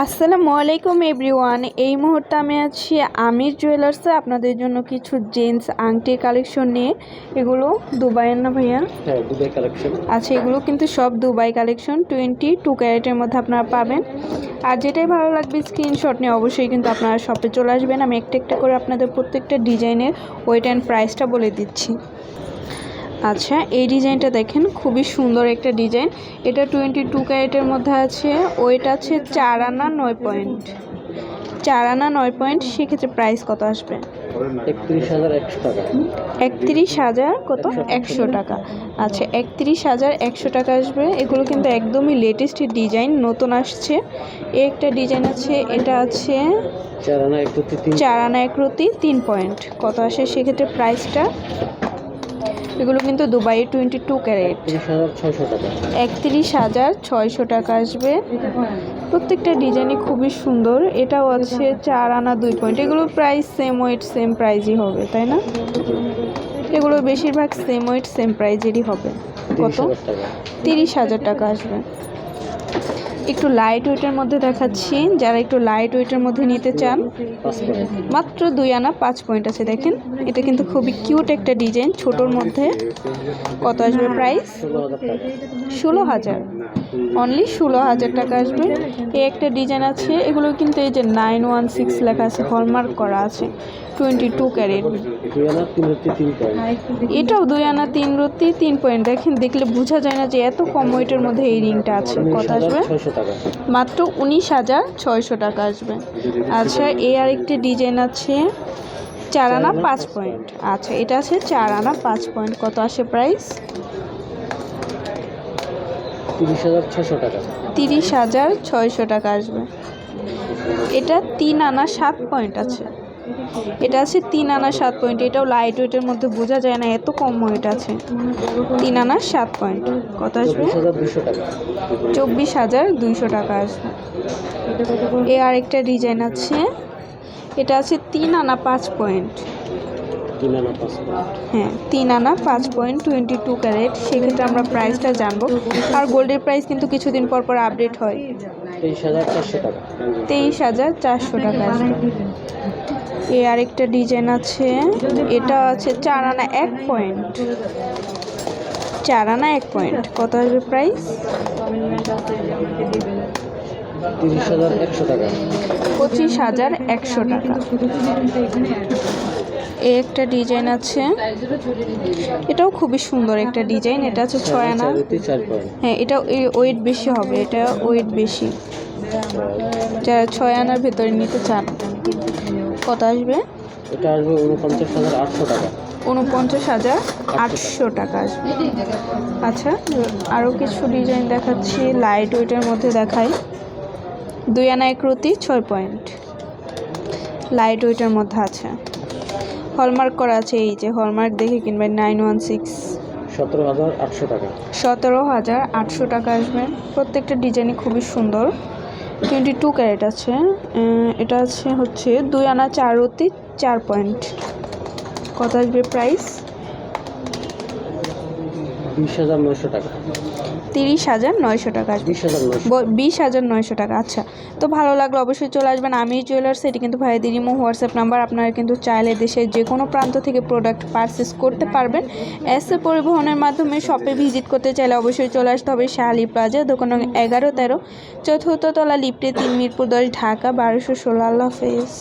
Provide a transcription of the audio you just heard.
আসসালামু আলাইকুম এভরিওয়ান। এই মুহূর্তে আমি আছি আমির জুয়েলার্সে আপনাদের জন্য কিছু জেন্টস আংটির কালেকশন নিয়ে। এগুলো দুবাইয়ের না ভাইয়া? হ্যাঁ, দুবাই কালেকশন। আচ্ছা, এগুলো কিন্তু সব দুবাই কালেকশন, 22 ক্যারেটের মধ্যে আপনারা পাবেন। আর যেটাই ভালো লাগবে স্ক্রিনশট নিয়ে অবশ্যই কিন্তু আপনারা শপে চলে আসবেন। আমি একটা একটা করে আপনাদের প্রত্যেকটা ডিজাইনের ওয়েট অ্যান্ড প্রাইসটা বলে দিচ্ছি। আচ্ছা, এই ডিজাইনটা দেখেন, খুবই সুন্দর একটা ডিজাইন। এটা 22 ক্যারেটের মধ্যে আছে, ওয়েট আছে 4 আনা 9 পয়েন্ট। 4 আনা 9 পয়েন্ট, সেক্ষেত্রে প্রাইস কত আসবে? 31,100 টাকা। 31,000 কত? 100 টাকা। আচ্ছা, 31,100 টাকা আসবে। এগুলো কিন্তু একদমই লেটেস্ট ডিজাইন, নতুন আসছে। একটা ডিজাইন আছে, এটা আছে 4 আনা 1 রতি 3 পয়েন্ট। কত আসে সেক্ষেত্রে প্রাইসটা? এগুলো কিন্তু দুবাই 22 ক্যারেট, 31,600 টাকা আসবে। প্রত্যেকটা ডিজাইনই খুবই সুন্দর। এটাও আছে 4 আনা 2 পয়েন্ট। এগুলো প্রাইস সেম ওয়েট সেম প্রাইজই হবে, তাই না? এগুলো বেশিরভাগ সেম ওয়েট সেম প্রাইজেরই হবে। কত? 30,000 টাকা আসবে। একটু লাইট ওয়েটের মধ্যে দেখাচ্ছি, যারা একটু লাইট ওয়েটের মধ্যে নিতে চান, মাত্র 2 আনা 5 পয়েন্ট আছে। দেখেন, এটা কিন্তু খুবই কিউট একটা ডিজাইন, ছোটোর মধ্যে। কত আসবে প্রাইস? 16,000, অনলি 16,000 টাকা আসবে। এই একটা ডিজাইন আছে, এগুলো কিন্তু এই যে 916 লেখা আছে, হলমার্ক করা আছে, 22 ক্যারেট। এটাও 2 আনা 3 রতি 3 পয়েন্ট। দেখেন, দেখলে বোঝা যায় না যে এত কম ওয়েটের মধ্যে এই রিংটা আছে। কত আসবে? মাত্র 19,600 টাকা আসবে। আচ্ছা, এই আরেকটি ডিজাইন আছে 4 আনা 5 পয়েন্ট। আচ্ছা, এটা আছে 4 আনা 5 পয়েন্ট। কত আসে প্রাইস? 30,600 টাকা। 30,600 টাকা আসবে। এটা 3 আনা 7 পয়েন্ট আছে। এটা আছে 3 আনা 7 পয়েন্ট। এটাও লাইট ওয়েটের মধ্যে বোঝা যায় না, এত কম ওয়েট আছে। 3 আনা 7 পয়েন্ট। কত আসবে? 24,200 টাকা আসবে। এ আরেকটা ডিজাইন আছে, এটা আছে 3 আনা 5 পয়েন্ট। হ্যাঁ, 3 আনা 5 পয়েন্ট, 22 ক্যারেট। সেক্ষেত্রে আমরা প্রাইসটা জানবো। আর গোল্ডের প্রাইস কিন্তু কিছুদিন পর পর আপডেট হয়। 23,400 টাকা। 23,400 টাকা আসবে। এ আরেকটা ডিজাইন আছে, এটা আছে 4 আনা 1 পয়েন্ট। 4 আনা 1 পয়েন্ট। কত আসবে প্রাইস? 30,100 টাকা। 25,100 টাকা। এই একটা ডিজাইন আছে, এটাও খুবই সুন্দর একটা ডিজাইন। এটা আছে 6 আনা। হ্যাঁ, এটা ওয়েট বেশি হবে, এটা ওয়েট বেশি। যারা 6 আনার ভেতরে নিতে চান। কত আসবে? এটা আসবে 49,800 টাকা। 49,800 টাকা আসবে। আচ্ছা, আরও কিছু ডিজাইন দেখাচ্ছি, লাইট ওয়েটের মধ্যে দেখাই। 2 আনা 1 রতি 6 পয়েন্ট, লাইট ওয়েটের মধ্যে আছে, হলমার্ক করা আছে। এই যে হলমার্ক দেখে কিনবেন। 916, 17,800 টাকা। 17,800 টাকা আসবে। প্রত্যেকটা ডিজাইনই খুবই সুন্দর। 22 ক্যারেট আছে। এটা আছে হচ্ছে 2 আনা 4 রতি 4 পয়েন্ট। কত আসবে প্রাইস? 20,900 টাকা। 30,900 টাকা আসবে। 20,900 টাকা। আচ্ছা, তো ভালো লাগলো, অবশ্যই চলে আসবেন আমির জুয়েলার্স। এটি কিন্তু ভাইদের ইমো হোয়াটসঅ্যাপ নাম্বার। আপনারা কিন্তু চাইলে দেশের যে কোনো প্রান্ত থেকে প্রোডাক্ট পারচেস করতে পারবেন। এসএ পরিবহনের মাধ্যমে শপে ভিজিট করতে চাইলে অবশ্যই চলে আসতে হবে শাহালি প্লাজা, দোকান নং 11-13, 4th তলা, লিফটে 3, মিরপুর 10, ঢাকা 1216। আল্লাহ হাফেজ।